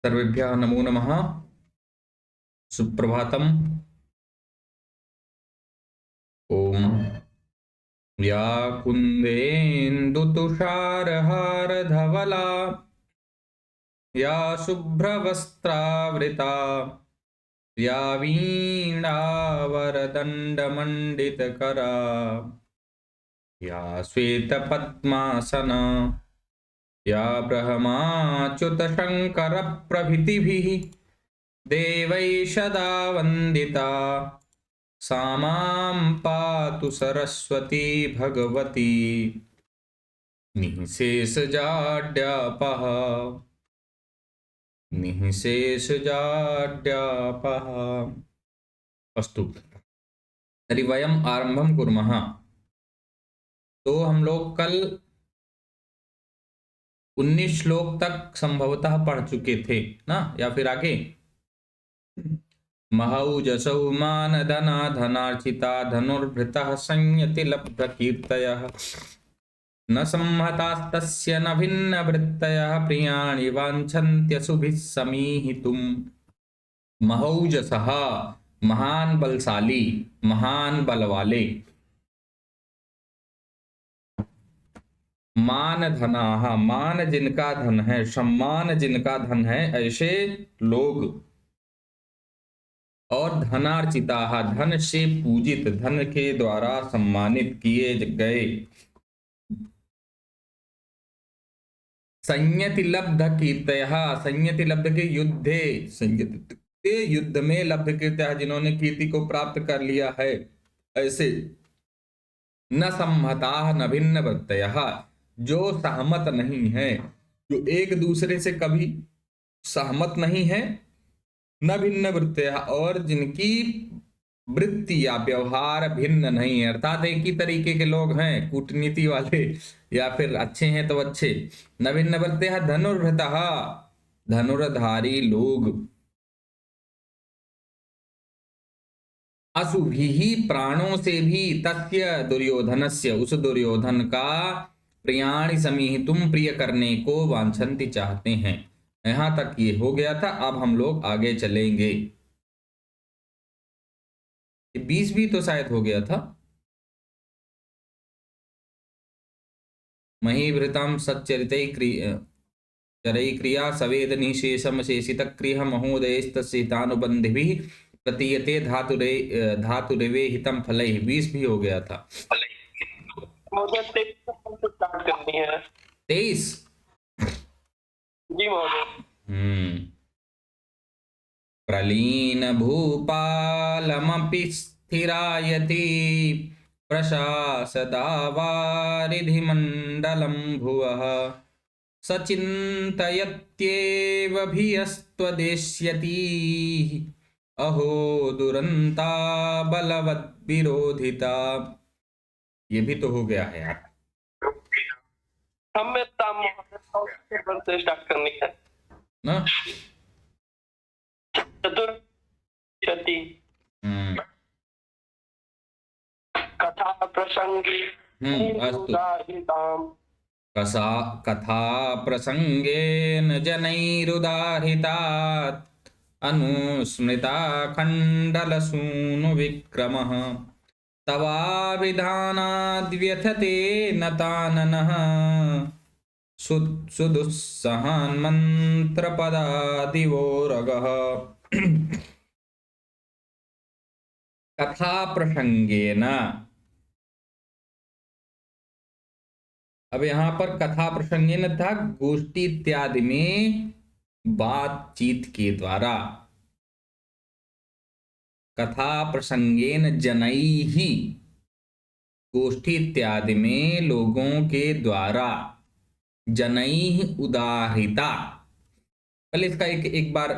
सर्वेभ्यः नमो नमः। सुप्रभातम्। ओम या कुन्देन्दुतुषारहारधवला या शुभ्रवस्त्रावृता या वीणावरदण्डमण्डितकरा या श्वेतपद्मासना या ब्रह्माच्युतशङ्करप्रभृतिभिः देवैः सदा वन्दिता सा मां पातु सरस्वती भगवती निःशेषजाड्यापः निःशेषजाड्यापः। अस्तु तर्हि वयम् आरम्भं कुर्मः। तो हम लोग कल 19 श्लोक तक संभवतः पढ़ चुके थे ना, या फिर आगे। महौजसौ मानधना धनार्चिता धनुर्भृतः संयतिलब्धकीर्तयः न संहतास्तस्य न भिन्नवृत्तयः प्रियाणि वाञ्छन्त्यशुभिः समीहितुम्। महौजसः महान बलशाली, महान बल वाले। मान धनाः मान जिनका धन है, सम्मान जिनका धन है, ऐसे लोग। और धनार्चिता धन से पूजित, धन के द्वारा सम्मानित किए गए। संयति लब्ध कीर्तयः संयति लब्ध के युद्धे, संयति युद्ध में लब्ध कीर्तयः जिन्होंने कीर्ति को प्राप्त कर लिया है, ऐसे। न संहताः न भिन्न वृत्तयः जो सहमत नहीं है, जो एक दूसरे से कभी सहमत नहीं है। न भिन्न वृत्तयः और जिनकी वृत्ति या व्यवहार भिन्न नहीं है, अर्थात एक ही तरीके के लोग हैं, कूटनीति वाले, या फिर अच्छे हैं तो अच्छे। न भिन्न वृत्तयः धनुर्भृतः धनुर्धारी लोग। अशुभिः प्राणों से भी, तस्य दुर्योधनस्य उस दुर्योधन का, प्रियाणि समीहितुम प्रिय करने को, वांछन्ति चाहते हैं। यहां तक ये हो गया था। अब हम लोग आगे चलेंगे। 20 भी तो शायद हो गया था। महीभृतां सच्चरितै चरै क्रिया सवेद निशेषम शेषित क्रिय महोदयस्तस्यैतानुबन्धिभिः प्रतीयते धातुरेवे हितम फलैः। 20 भी हो गया था। 23 जी महोदय। प्रलीन भूपालमपि स्थिरायति प्रशासदावारिधिमण्डलं भुवः सचिन्तयत्येव भियस्त्वदेष्यति अहो दुरंता बलवद्विरोधिता। ये भी तो हो गया है यार। हमें से स्टार्ट करनी है ना। चतुर्थी कथा प्रसंगे कथा प्रसंगेन जनैरुदाहृतात् अनुस्मृता खण्डलसूनु विक्रमः तवाभिधानाद्व्यथते नताननः सुदुस्सहान् मन्त्रपदादिवोरगः। कथा प्रसंगेन। अब यहां पर कथा प्रसंगेन था गोष्ठी इत्यादि में बातचीत के द्वारा। कथा प्रसंगेन जनैः गोष्ठी इत्यादि में लोगों के द्वारा। जनैः उदाहृता। पहले इसका एक बार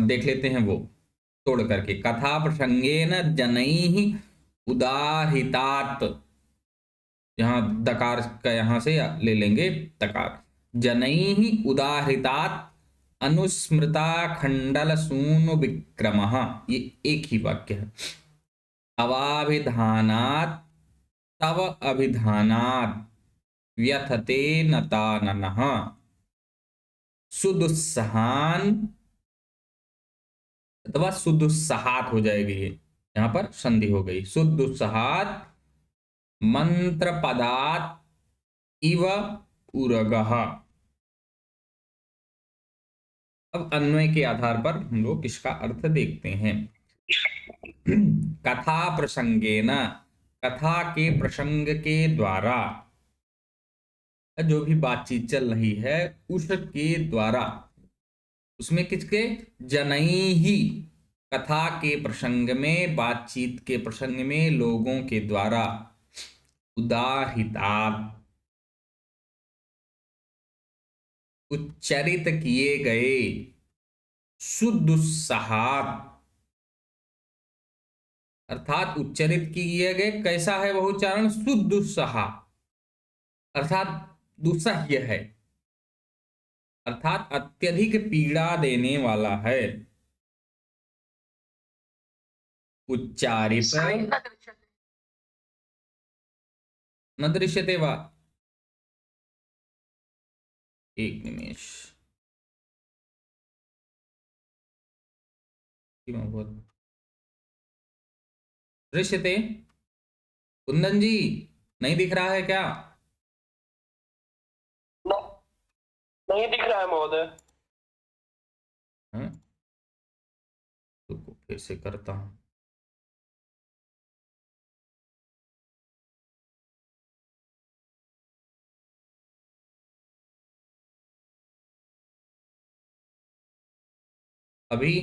देख लेते हैं वो तोड़ करके। कथा प्रसंगेन जनैः उदाहृतात्, यहाँ दकार का यहाँ से ले लेंगे तकार। जनैः उदाहृतात् अनुस्मृता खंडल सूनु विक्रमः। ये एक ही वाक्य है। अवाभिधानात् तव अभिधानात् व्यथते नताननः सुदुस्सहान् अथवा सुदुस्सहात हो जाएगी, ये यहां पर संधि हो गई। सुदुस्सहात मंत्र पदात इव उरगः। अब अन्वय के आधार पर हम लोग इसका अर्थ देखते हैं। कथा प्रसंगेन, कथा के प्रसंग के द्वारा, जो भी बातचीत चल रही है उसके द्वारा, उसमें किसके, जनई ही, कथा के प्रसंग में, बातचीत के प्रसंग में लोगों के द्वारा, उदाहृतात्, उच्चरित किए गए, सुदुस्सहात, अर्थात उच्चरित किए गए, कैसा है वह उच्चारण, सुदुस्सहा, अर्थात दुस्सह्य है, अर्थात अत्यधिक पीड़ा देने वाला है। उच्चारित न दृश्यते वा, एक निमेष, दृश्यते, कुंदन जी नहीं दिख रहा है क्या? नहीं दिख रहा है महोदय। तो फिर से करता हूं। अभी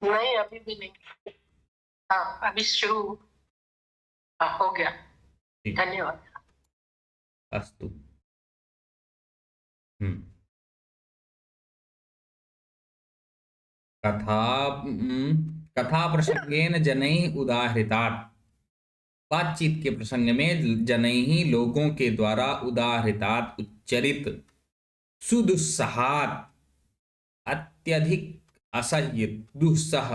नहीं, अभी भी नहीं। हाँ, अभी शुरू हो गया। धन्यवाद। अस्तु। कथा कथा प्रसंगेन जनैः उदाहृतात्, बातचीत के प्रसंग में जनैः लोगों के द्वारा, उदाहृतात् उच्चरित, सुदुस्सहात अत्यधिक असह्य, दुस्सह,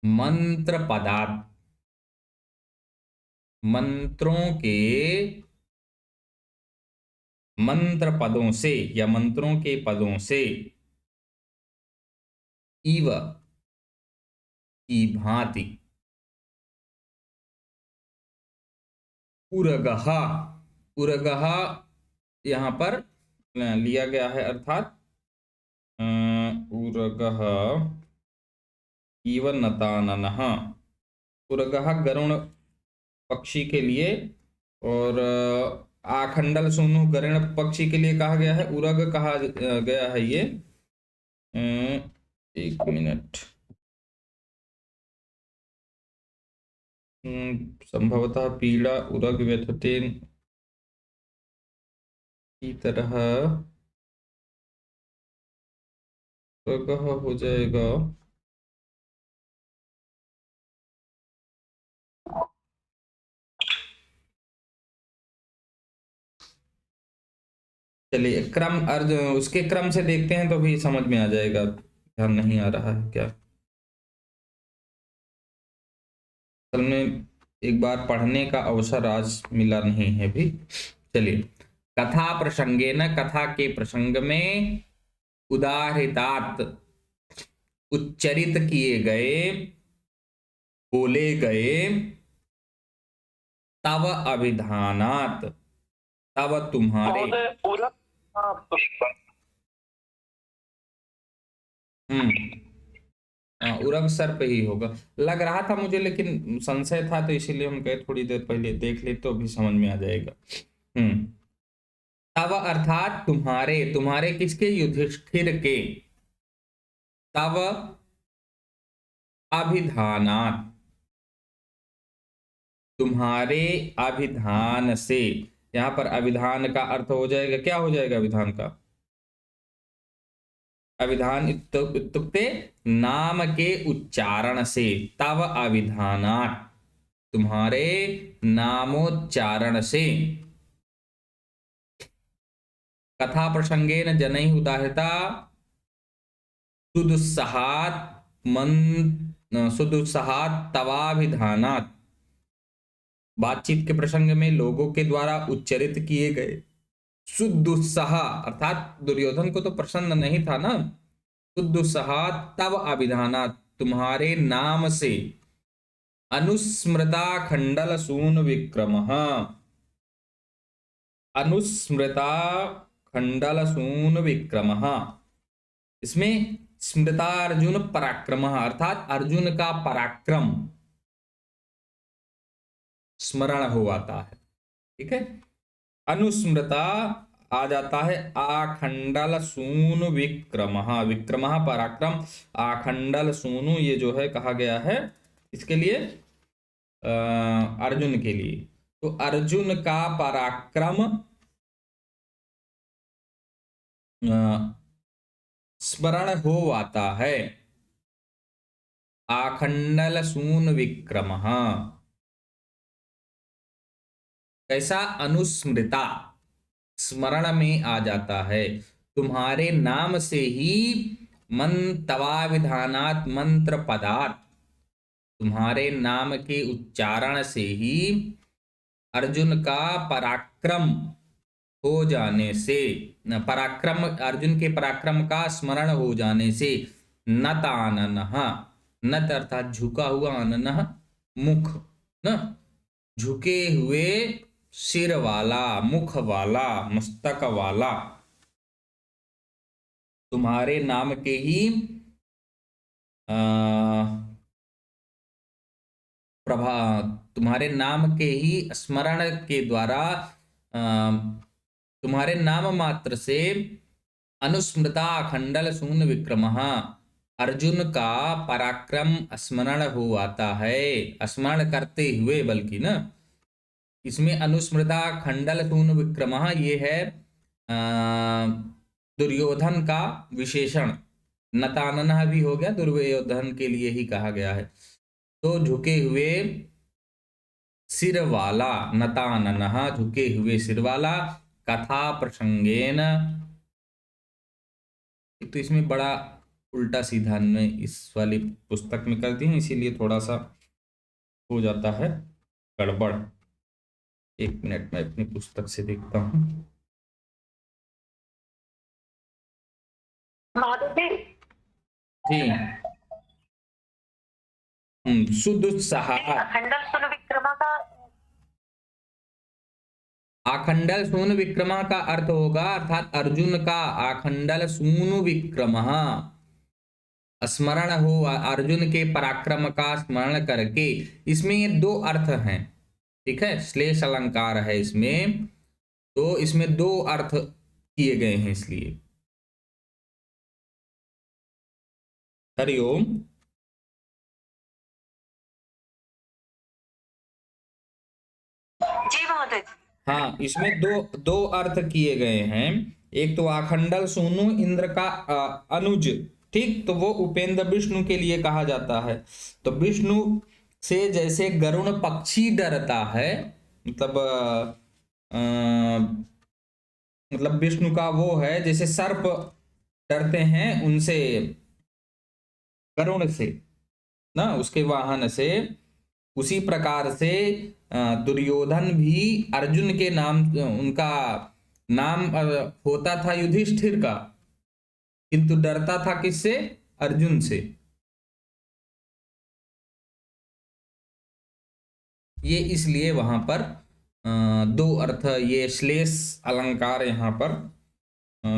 मंत्र पदात्, मंत्रों के, मंत्र पदों से या मंत्रों के पदों से, इव की भांति, उरगः, उरगः यहां पर लिया गया है, अर्थात उरगः इव नताननः, उरगः गरुण पक्षी के लिए, और आखंडल सोनू गरुण पक्षी के लिए कहा गया है, उरग कहा गया है। ये एक मिनट, संभवतः पीड़ा उरग व्यथते की तरह उरगः हो जाएगा। चलिए क्रम अर्ज उसके क्रम से देखते हैं तो भी समझ में आ जाएगा। ध्यान नहीं आ रहा है क्या? असल में एक बार पढ़ने का अवसर आज मिला नहीं है भी। चलिए, कथा प्रसंगे न, कथा के प्रसंग में, उदाहृतात् उच्चरित किए गए, बोले गए, तव अभिधानात्, तव तुम्हारे, उरग सर पे ही होगा लग रहा था मुझे, लेकिन संशय था तो इसीलिए हम कहे थोड़ी देर पहले देख ले तो भी समझ में आ जाएगा। तव अर्थात तुम्हारे, तुम्हारे किसके, युधिष्ठिर के, तव अभिधानात्, तुम्हारे अभिधान से, यहां पर अभिधान का अर्थ हो जाएगा, क्या हो जाएगा अभिधान का? अभिधान इत्युक्ते नाम के उच्चारण से, तव अभिधानात्, तुम्हारे नामोच्चारण से, कथा प्रसंगेन जनैः उदाहृता सुदुस्सहात् सुदुस्सहात् तवाभिधानात्, बातचीत के प्रसंग में लोगों के द्वारा उच्चरित किए गए सुदुस्सह अर्थात दुर्योधन को तो प्रसन्न नहीं था ना, सुदुस्सह तव अभिधानात् तुम्हारे नाम से, अनुस्मृता खंडल सून विक्रमः, अनुस्मृता खंडल सून विक्रमः, इसमें स्मृता अर्जुन पराक्रम अर्थात अर्जुन का पराक्रम स्मरण हो आता है। ठीक है, अनुस्मृता आ जाता है आखंडल सूनु विक्रमः, विक्रमः पराक्रम, आखंडल सूनु ये जो है कहा गया है इसके लिए अर्जुन के लिए। तो अर्जुन का पराक्रम स्मरण हो आता है, आखंडल सून विक्रमः, कैसा, अनुस्मृता स्मरण में आ जाता है, तुम्हारे नाम से ही, मंतवा विधानात् मंत्र पदात्, तुम्हारे नाम के उच्चारण से ही अर्जुन का पराक्रम हो जाने से, पराक्रम अर्जुन के पराक्रम का स्मरण हो जाने से, नताननः, नत अर्थात झुका हुआ, अननः मुख, न झुके हुए सिर वाला, मुख वाला, मस्तक वाला, तुम्हारे नाम के ही प्रभा, तुम्हारे नाम के ही स्मरण के द्वारा, तुम्हारे नाम मात्र से अनुस्मृता अखंडल सून विक्रमः, अर्जुन का पराक्रम स्मरण हो आता है, स्मरण करते हुए बल्कि ना, इसमें अनुस्मृता खंडल सून विक्रमः ये है दुर्योधन का विशेषण, नताननः भी हो गया, दुर्योधन के लिए ही कहा गया है। तो झुके हुए सिर वाला, नताननः झुके हुए सिर वाला, कथा प्रसंगेन, तो इसमें बड़ा उल्टा सीधा में इस वाली पुस्तक में करती हैं, इसीलिए थोड़ा सा हो जाता है गड़बड़। एक मिनट में अपनी पुस्तक से देखता हूँ। जी, सुदुस्सह, अखंडल सून विक्रमा का, आखंडल सून विक्रमा का अर्थ होगा, अर्थात अर्जुन का आखंडल सूनु विक्रमः स्मरण हो, अर्जुन के पराक्रम का स्मरण करके। इसमें ये दो अर्थ हैं, ठीक है, श्लेष अलंकार है इसमें, तो इसमें दो अर्थ किए गए हैं इसलिए। हरिओम। जी महोदय। हाँ, इसमें दो अर्थ किए गए हैं। एक तो आखंडल सूनु इंद्र का अनुज, ठीक, तो वो उपेंद्र विष्णु के लिए कहा जाता है। तो विष्णु से जैसे गरुण पक्षी डरता है, मतलब विष्णु का वो है, जैसे सर्प डरते हैं उनसे, गरुण से ना, उसके वाहन से, उसी प्रकार से दुर्योधन भी अर्जुन के नाम, उनका नाम होता था युधिष्ठिर का, किंतु डरता था किससे, अर्जुन से। ये इसलिए वहां पर दो अर्थ, ये श्लेष अलंकार यहाँ पर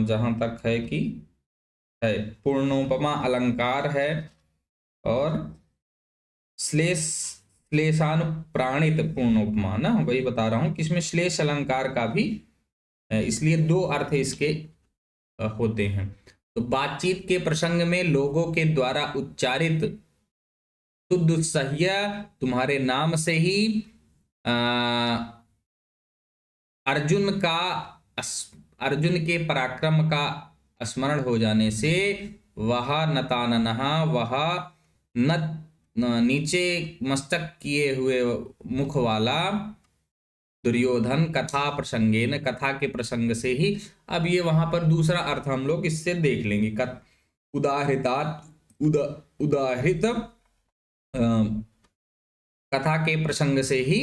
जहां तक है कि है, पूर्णोपमा अलंकार है और श्लेषानुप्राणित पूर्णोपमा ना, वही बता रहा हूं कि इसमें श्लेष अलंकार का भी, इसलिए दो अर्थ इसके होते हैं। तो बातचीत के प्रसंग में लोगों के द्वारा उच्चारित सुदुस्सह्य, तुम्हारे नाम से ही अर्जुन के पराक्रम का स्मरण हो जाने से, वह नताननः, वह नत नीचे मस्तक किए हुए मुख वाला दुर्योधन, कथा प्रसंगेन, कथा के प्रसंग से ही। अब ये वहां पर दूसरा अर्थ हम लोग इससे देख लेंगे, उदाहृत कथा के प्रसंग से ही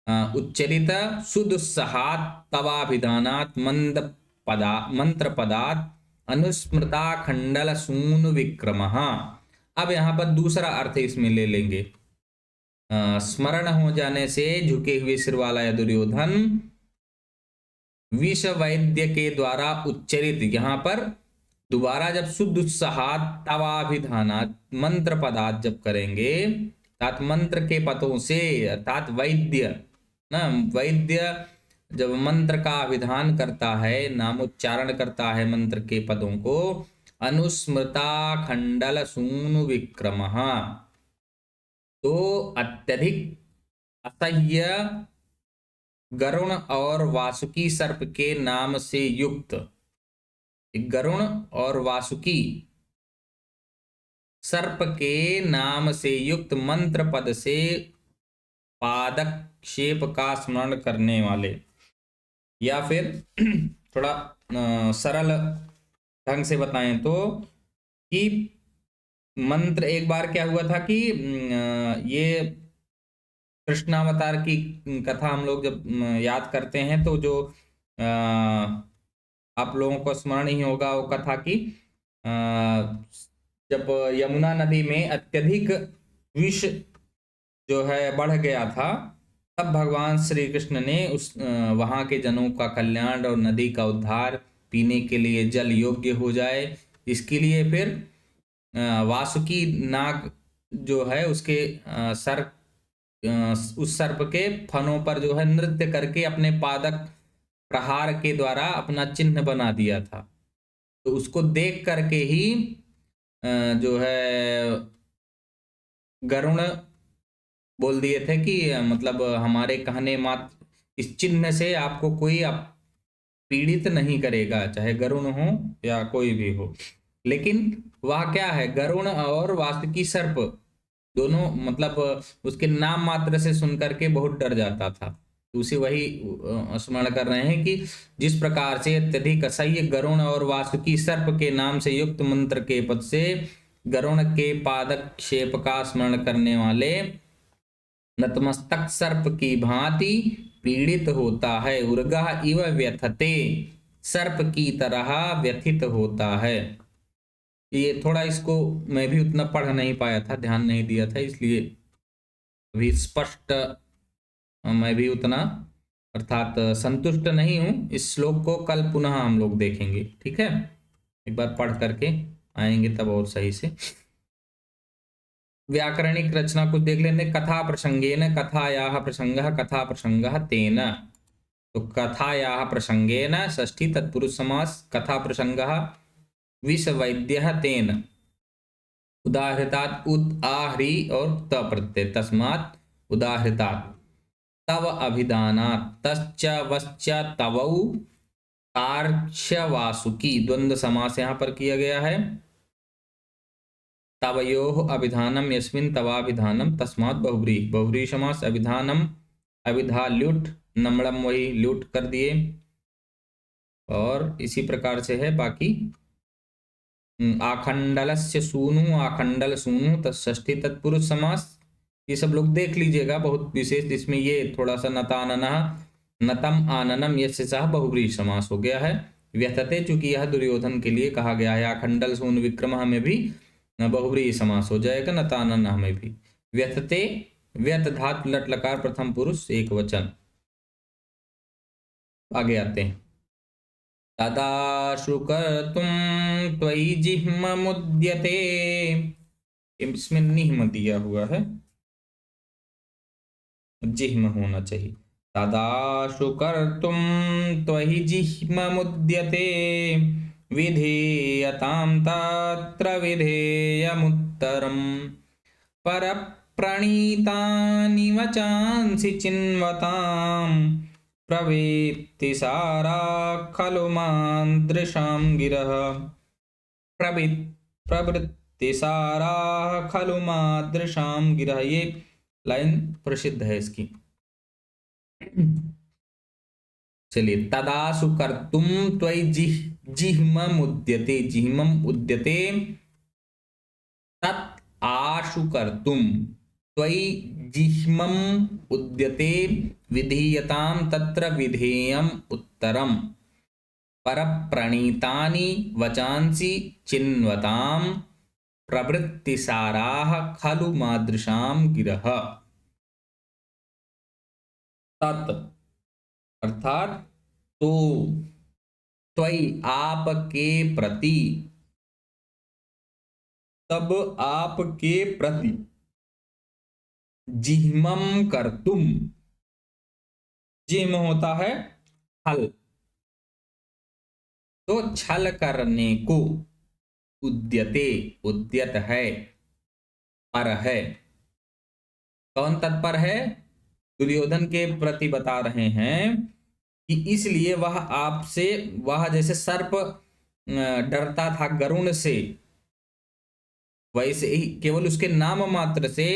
उच्चरित सुदुस्सहात तवाभिधानात् मंत्र पदात् अनुस्मृता खंडल सूनु विक्रमः। अब यहाँ पर दूसरा अर्थ इसमें ले लेंगे। स्मरण हो जाने से झुके हुए सिर वाला या दुर्योधन विष वैद्य के द्वारा उच्चरित, यहाँ पर दोबारा जब शुद्ध उत्साहात तवाभिधानात् मंत्र पदार्थ जब करेंगे तात मंत्र के पदों से, अर्थात वैद्य ना, वैद्य जब मंत्र का विधान करता है, नामोच्चारण करता है मंत्र के पदों को, अनुस्मृता खंडल सूनु विक्रमः, तो अत्यधिक असह्य गरुण और वासुकी सर्प के नाम से युक्त, गरुण और वासुकी सर्प के नाम से युक्त मंत्र पद से पादक्षेप का स्मरण करने वाले, या फिर थोड़ा सरल ढंग से बताएं तो कि मंत्र एक बार क्या हुआ था कि ये कृष्णावतार की कथा हम लोग जब याद करते हैं तो जो आप लोगों को स्मरण ही होगा वो कथा की, जब यमुना नदी में अत्यधिक विष जो है बढ़ गया था, तब भगवान श्री कृष्ण ने उस वहाँ के जनों का कल्याण और नदी का उद्धार, पीने के लिए जल योग्य हो जाए, इसके लिए फिर वासुकी नाग जो है उसके उस सर्प के फनों पर जो है नृत्य करके अपने पादक प्रहार के द्वारा अपना चिन्ह बना दिया था। तो उसको देख करके ही जो है गरुण बोल दिए थे कि मतलब हमारे कहने मात्र इस चिन्ह से आपको कोई पीड़ित नहीं करेगा, चाहे गरुण हो या कोई भी हो। लेकिन वह क्या है, गरुण और वासुकी सर्प दोनों मतलब उसके नाम मात्र से सुनकर के बहुत डर जाता था। तो उसे वही स्मरण कर रहे हैं कि जिस प्रकार से अत्यधिक असह्य गरुण और वासुकी सर्प के नाम से युक्त मंत्र के पद से गरुण के पादक्षेप का स्मरण करने वाले नतमस्तक सर्प की भांति पीड़ित होता है, उर्गः इव व्यथते, सर्प की तरह व्यथित होता है। ये थोड़ा इसको मैं भी उतना पढ़ नहीं पाया था, ध्यान नहीं दिया था, इसलिए अभी स्पष्ट मैं भी उतना अर्थात संतुष्ट नहीं हूं। इस श्लोक को कल पुनः हम लोग देखेंगे, ठीक है, एक बार पढ़ करके आएंगे तब और सही से। व्याकरणिक रचना कुछ देख लेंगे। कथा प्रसंगेन, कथायाः प्रसंगः, कथा प्रसंगः तेन, तो कथायाः प्रसंगेन षष्ठी तत्पुरुष समास, कथा प्रसंगः विष वैद्यः तेन, उदाहृतात् उद आहरी और त प्रत्यय, तस्मात् उदाहृतात्, तव अभिधानात्, तश्च वश्च तवौ, कार्क्ष वासुकी, द्वंद्व समास यहाँ पर किया गया है। तवयोः अभिधानम यस्मिन् तवाभिधानम, तस्मात् बहुब्रीहि, बहुब्रीहि समास, अभिधानम अभिधा ल्युट, नमड़म वही ल्युट कर दिए, और इसी प्रकार से है बाकी। आखंडलस्य सूनु, आखंडल सूनु, तष्ठी तत्पुरुष समास, ये सब लोग देख लीजिएगा, बहुत विशेष इसमें ये थोड़ा सा नताननः, नतम आननम यस्य सह बहुब्रीहि समास हो गया है। व्यथते, चूंकि यह दुर्योधन के लिए कहा गया है, आखंडल सूनु विक्रमः में भी बहुब्रीहि समास हो जाएगा, नताननः में भी। व्यथते, व्यथ धातु लट लकार प्रथम पुरुष एक वचन। आगे आते हैं। तदा शुकर्तुं त्वयि जिह्ममुद्यते, इसमें निह्म दिया हुआ है, जिह्म होना चाहिए। तदा शुकर्तुं त्वयि जिह्ममुद्यते, विधेयतां तत्र विधेयमुत्तरम्, परप्रणीतानि वचांसि चिन्वताम्, प्रवेत्ति सारा खलु मादृशां गिरः, प्रवृत्ति सारा खलु मादृशां गिरः। ये लाइन प्रसिद्ध है इसकी। चलिए, तदासु कर्तुम त्वयि जिह्मम उद्यते, जिह्मम उद्यते, तत् आशु कर्तुम, त्वयि जिह्मम् उद्यते विधीयतां तत्र विधेयम् उत्तरम् परप्रणीतानि वचांसि चिन्वतां प्रवृत्तिसाराः खलु मादृशां गिरः। तत् अर्थात तो, त्वयि आपके प्रति, तब आपके प्रति, जिह्मम कर्तुम, जिह्म होता है छल, तो छल करने को, उद्यते, उद्यत है, पर है। कौन तत्पर है? दुर्योधन के प्रति बता रहे हैं कि इसलिए वह आपसे, वह जैसे सर्प डरता था गरुण से, वैसे ही केवल उसके नाम मात्र से,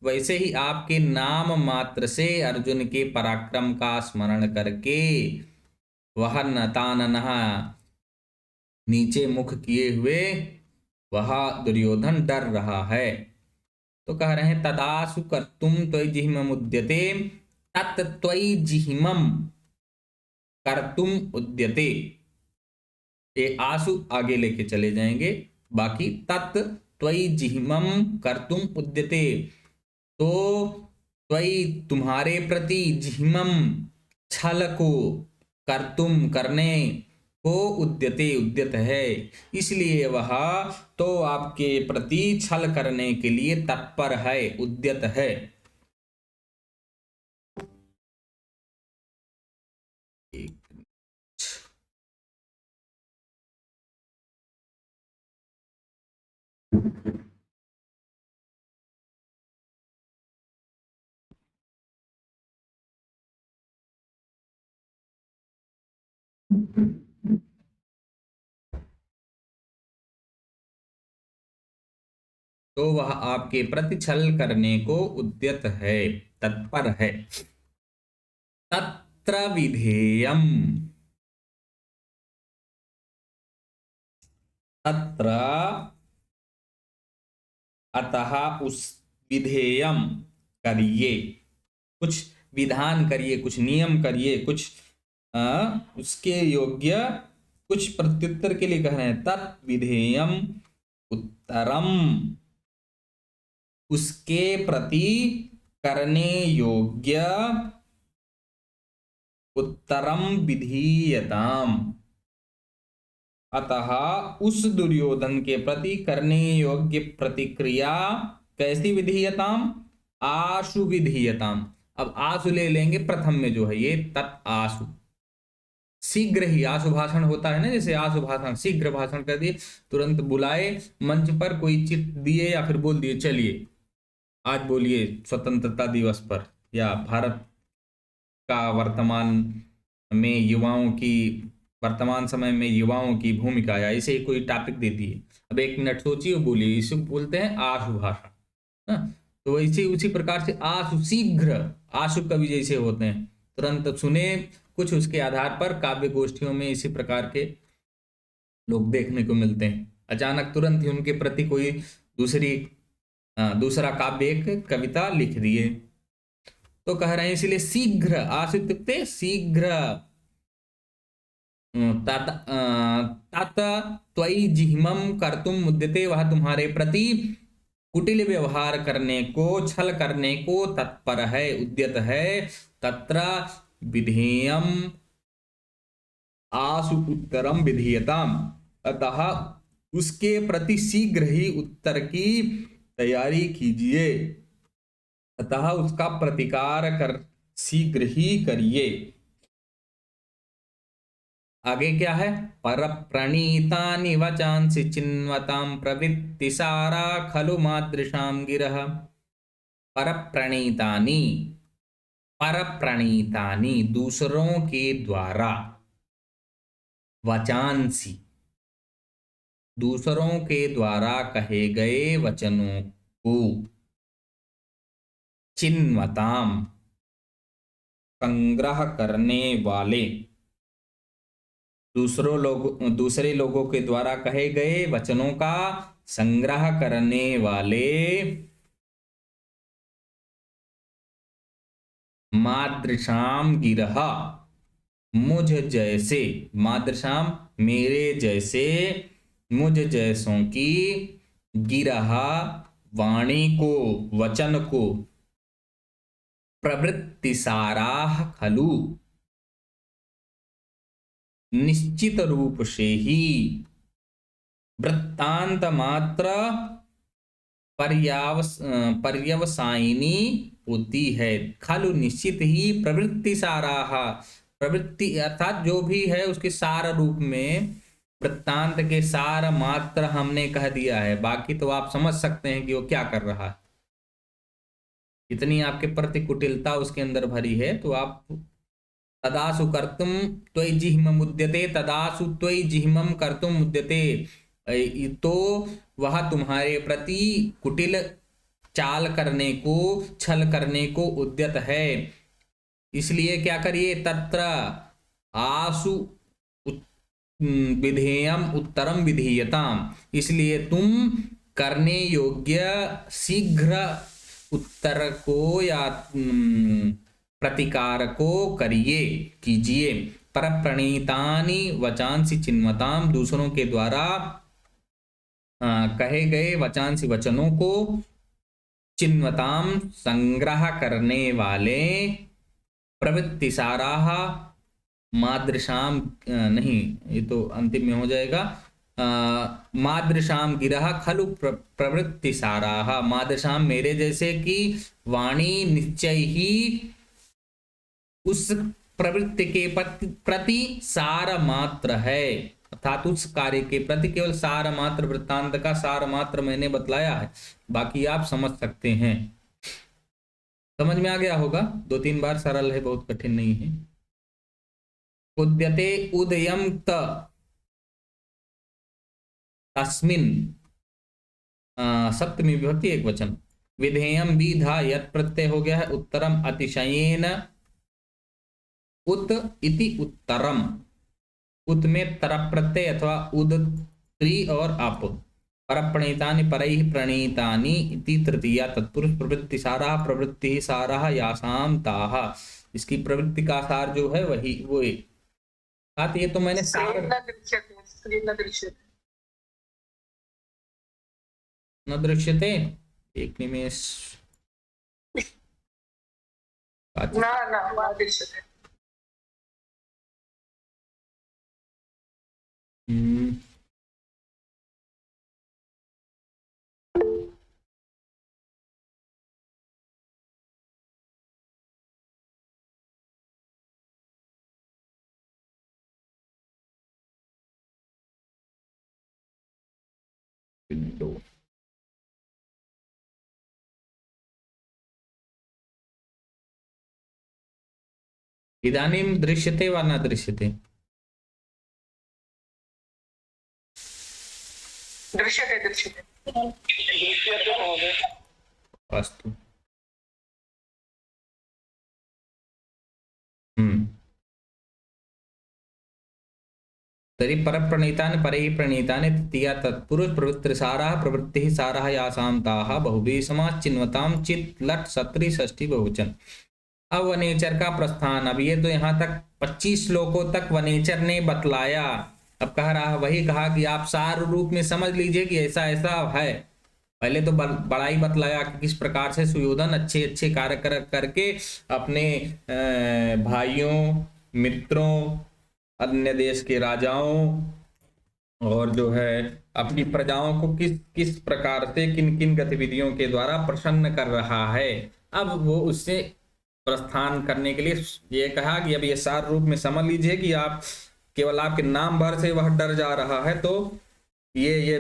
वैसे ही आपके नाम मात्र से अर्जुन के पराक्रम का स्मरण करके वह नताननः, नीचे मुख किए हुए वह दुर्योधन डर रहा है। तो कह रहे हैं तदासु कर्तुम त्वयि जिह्मम उद्यते, तत् त्वयि जिह्मम कर्तुम उद्यते। ये आसु आगे लेके चले जाएंगे, बाकी तत् त्वयि जिह्मम कर्तुम उद्यते, तो त्वयि तुम्हारे प्रति, जिह्मम छल को, कर्तुम करने को, उद्यते उद्यत है, इसलिए वह तो आपके प्रति छल करने के लिए तत्पर है, उद्यत है। तो वह आपके प्रति छल करने को उद्यत है, तत्पर है। तत्र विधेयम, तत्र अतः उस, विधेयम करिए, कुछ विधान करिए, कुछ नियम करिए, कुछ उसके योग्य कुछ प्रत्युत्तर के लिए कह रहे हैं। तत् विधेयम उत्तरम, उसके प्रति करने योग्य, उत्तरम विधीयताम, अतः उस दुर्योधन के प्रति करने योग्य प्रतिक्रिया कैसी विधीयताम, आशु विधीयताम। अब आशु ले लेंगे प्रथम में जो है ये तत् आशु, शीघ्र ही आशु भाषण होता है ना, जैसे आशु भाषण, शीघ्र भाषण कर दिए, तुरंत बुलाए मंच पर, कोई चिट दिए या फिर बोल दिए चलिए आज बोलिए स्वतंत्रता दिवस पर, या भारत का वर्तमान में युवाओं की, वर्तमान समय में युवाओं की भूमिका, या इसे कोई टॉपिक दे दिए, अब 1 मिनट सोचिए बोलिए, इसे बोलते हैं आशु भाषण। तो वैसे उसी प्रकार से आशु, शीघ्र, आशु कवि जैसे होते हैं, तुरंत सुने, कुछ उसके आधार पर काव्य गोष्ठियों में इसी प्रकार के लोग देखने को मिलते हैं, अचानक तुरंत ही उनके प्रति कोई दूसरा काव्य, एक कविता लिख दिए। तो कह रहे हैं इसलिए शीघ्र, आशु इत्युक्ते शीघ्र, तत् त्वयि जिह्मम कर्तुम उद्यते, वह तुम्हारे प्रति कुटिल व्यवहार करने को, छल करने को तत्पर है, उद्यत है। तत्र विधेयम आशु उत्तरम विधीयताम, अतः उसके प्रति शीघ्र ही उत्तर की तैयारी कीजिए, अतः उसका प्रतिकार कर शीघ्र ही करिए। आगे क्या है? पर प्रणीतानि वचांसि चिन्वतां प्रवृत्तिसारा खलु मादृशां गिरः। पर प्रणीतानि, पर प्रणीतानि, दूसरों के द्वारा, वचांसि, दूसरों के द्वारा कहे गए वचनों को, चिन्वताम, संग्रह करने वाले, दूसरे लोगों के द्वारा कहे गए वचनों का संग्रह करने वाले मादृशाम गिरह, मुझ जैसे, मादृशाम मेरे जैसे, मुझ जैसों की, गिरह वाणी को, वचन को, प्रवृत्तिसाराः खलु, निश्चित रूप से ही वृत्तांत मात्र पर्यवसायिनी होती है। खलु निश्चित ही, प्रवृत्ति साराह, प्रवृत्ति अर्थात जो भी है उसके सार रूप में, वृत्तांत के सार मात्र हमने कह दिया है, बाकी तो आप समझ सकते हैं कि वो क्या कर रहा है। इतनी आपके प्रति कुटिलता उसके अंदर भरी है, तो आप तदासु कर्तुम त्वयि जिह्मम उद्यते, तदासु त्वयि जिह्मम कर्तुम उद्यते, तो वह तुम्हारे प्रति कुटिल चाल करने को, छल करने को उद्यत है। इसलिए क्या करिए, तत्र आसु विधेयम उत्तरम विधीयताम, इसलिए तुम करने योग्य शीघ्र उत्तर को या प्रतिकार को करिए, कीजिए। पर प्रणीतानि वचांसि चिन्वताम, दूसरों के द्वारा कहे गए वचांसि वचनों को, चिन्वताम संग्रह करने वाले, प्रवृत्तिसाराः मादृशाम, नहीं ये तो अंतिम में हो जाएगा, मादृशाम गिरह खलु प्रवृत्तिसाराः, मादृशाम मेरे जैसे की वाणी निश्चय ही उस प्रवृत्ति के प्रति सार मात्र है, अर्थात उस कार्य के प्रति केवल सार मात्र, वृत्तांत का सार मात्र मैंने बतलाया है, बाकी आप समझ सकते हैं। समझ में आ गया होगा, 2-3 बार, सरल है, बहुत कठिन नहीं है। उद्यते उदयम तस्मिन, सप्तमी विभक्ति एक वचन, विधेयम विधा यत् प्रत्यय हो गया है, उत्तरम अतिशयेन, उत इति उत्तरम, उत में तरप प्रत्यय अथवा उद त्रि और अप, परप्रणीतानि परैः प्रणीतानि इति तृतीया तत्पुरुष, प्रवृत्ति सारा, प्रवृत्ति सारा यासाम ताः, इसकी प्रवृत्ति का सार जो है वही वो बात, ये तो मैंने सार न दृश्यते, एक निमेष, न दृश्यते। इदानीं दृश्यते वा न दृश्यते? दृश्यते दृश्यते महोदय। अस्तु। तर्हि परप्रणीतानि परैः प्रणीतानि तृतीया तत्पुरुष प्रवृत्तिसाराः प्रवृत्तिः साराः यासां ताः बहुव्रीहि समास चिन्वतां चित लट सत्री षष्ठी बहुवचन। अब वनेचर का प्रस्थान, अब ये तो यहाँ तक 25 श्लोकों तक वनेचर ने बतलाया। अब कह रहा, वही कहा कि आप सार रूप में समझ लीजिए कि ऐसा ऐसा है। पहले तो बड़ा ही बतलाया कि किस प्रकार से सुयोधन अच्छे अच्छे कार्य करके अपने भाइयों, मित्रों, अन्य देश के राजाओं और जो है अपनी प्रजाओं को किस किस प्रकार से किन किन गतिविधियों के द्वारा प्रसन्न कर रहा है। अब वो उससे प्रस्थान करने के लिए ये कहा कि अब ये सार रूप में समझ लीजिए कि आप केवल आपके नाम भर से वह डर जा रहा है, तो ये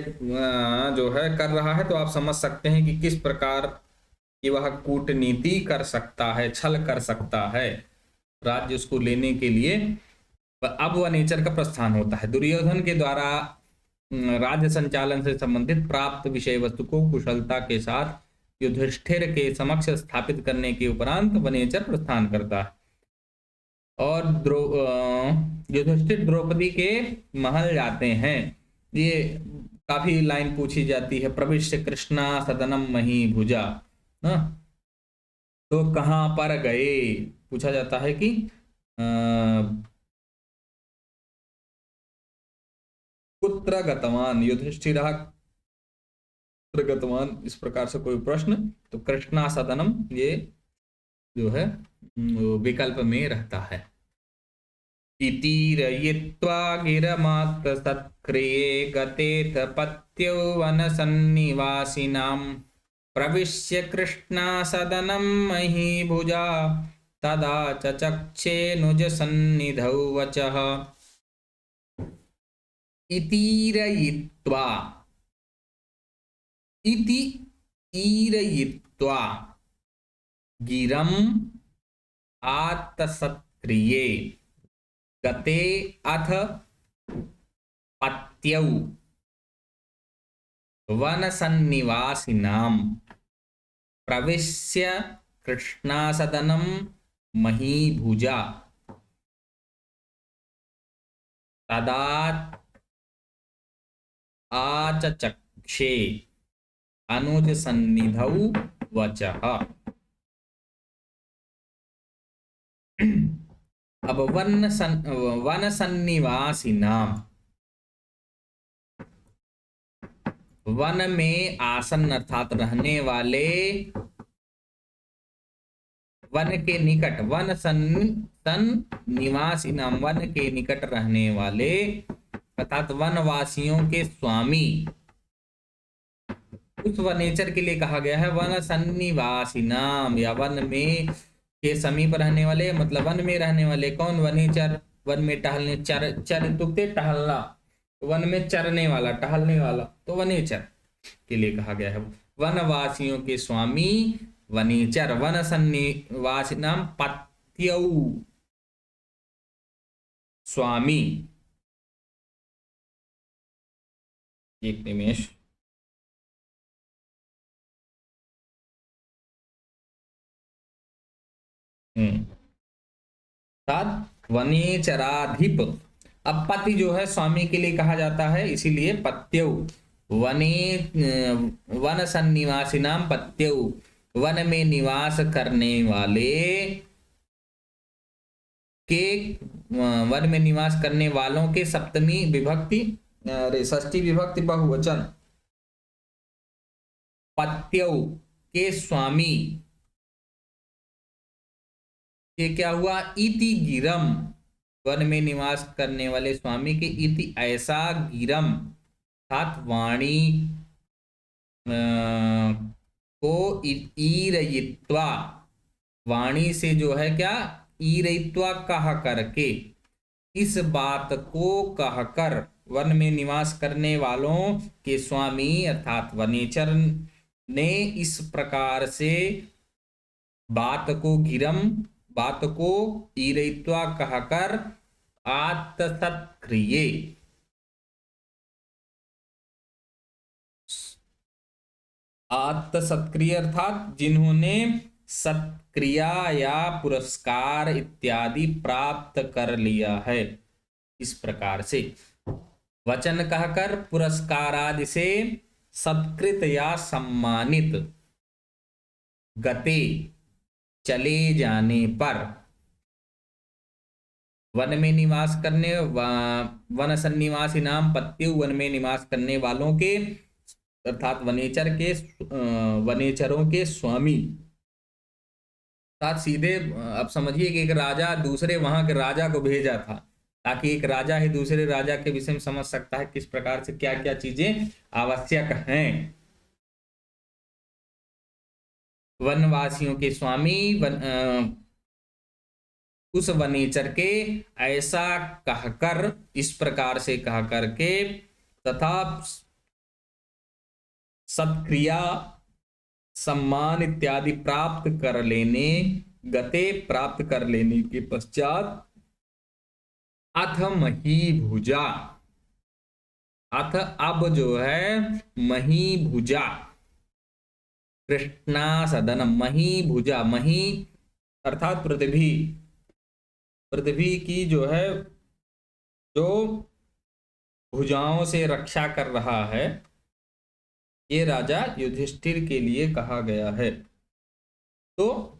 जो है कर रहा है, तो आप समझ सकते हैं कि किस प्रकार की वह कूटनीति कर सकता है, छल कर सकता है राज्य उसको लेने के लिए। अब वह नेचर का प्रस्थान होता है। दुर्योधन के द्वारा राज्य संचालन से संबंधित प्राप्त विषय वस्तु को कुशलता के साथ युधिष्ठिर के समक्ष स्थापित करने के उपरांत वनेचर प्रस्थान करता है और युधिष्ठिर द्रौपदी के महल जाते हैं। ये काफी लाइन पूछी जाती है, प्रविश्य कृष्णा सदनम मही भुजा, तो कहाँ पर गए पूछा जाता है कि कुत्र गतवान युधिष्ठिरः कुत्र गतवान, इस प्रकार से कोई प्रश्न, तो कृष्णासदनम ये जो है विकल्प में रहता है। इति रयित्वा गिरमात्र सत्क्रिये गतेथ पत्यौ वनसन्निवासिनां प्रविश्य कृष्णासदनं महीभुजा तदा चचक्षेऽनुज सन्निधौ वचः। इतीरयित्वा, इति ईरयित्वा गिरम आत्तसत्क्रिये गते अथ पत्यौ वनसन्निवासिनां प्रविश्य कृष्णासदनं महीभुजा तदा आचचक्षे अनुज सन्निधौ वचः। अब वन सन्निवासिनाम, वन में आसन अर्थात रहने वाले, वन के निकट, वन सन्निवासिनाम वन के निकट रहने वाले अर्थात वनवासियों के स्वामी, उस वनेचर के लिए कहा गया है वन सन्निवासिनाम, या वन में के समीप रहने वाले, मतलब वन में रहने वाले कौन, वनेचर, वन में टहलने, चर तुकते टहलना, वन में चरने वाला, टहलने वाला, तो वनेचर के लिए कहा गया है। वनवासियों के स्वामी वनेचर, वन सन्निवासिनाम पत्यौ स्वामी। एक निमेष, वनेचराधिप, अब पति जो है स्वामी के लिए कहा जाता है, इसीलिए पत्यौ वने वन सन्निवासिनाम पत्यौ, वन में निवास करने वाले के, वन में निवास करने वालों के सप्तमी विभक्ति, षष्ठी विभक्ति बहुवचन, पत्यौ के स्वामी, ये क्या हुआ, इति गिरम, वन में निवास करने वाले स्वामी के, इति ऐसा, गिरम अर्थात वाणी को ईरयित्वा, वाणी से जो है क्या, ईरयित्वा कह करके, इस बात को कहकर, वन में निवास करने वालों के स्वामी अर्थात वनेचर ने इस प्रकार से बात को, गिरम बात को ईरयित्वा कहकर, आत्तसत्क्रिये, आत्तसत्क्रिय अर्थात जिन्होंने सत्क्रिया या पुरस्कार इत्यादि प्राप्त कर लिया है, इस प्रकार से वचन कहकर पुरस्कार आदि से सत्कृत या सम्मानित, गते चले जाने पर, वन में निवास करने, वन सन्निवासी नाम पत्यु, वन में निवास करने वालों के अर्थात वनेचर के, वनेचरों के स्वामी, साथ सीधे अब समझिए कि एक राजा दूसरे वहां के राजा को भेजा था, ताकि एक राजा ही दूसरे राजा के विषय में समझ सकता है किस प्रकार से क्या क्या चीजें आवश्यक हैं। वनवासियों के स्वामी उस वनेचर के ऐसा कहकर, इस प्रकार से कह करके, तथा सत्क्रिया सम्मान इत्यादि प्राप्त कर लेने, गते प्राप्त कर लेने के पश्चात, अथ महीभुजा, अथ अब जो है महीभुजा, कृष्णासदनम, महीभुजा, मही अर्थात पृथ्वी, पृथ्वी की जो है, जो भुजाओं से रक्षा कर रहा है, ये राजा युधिष्ठिर के लिए कहा गया है। तो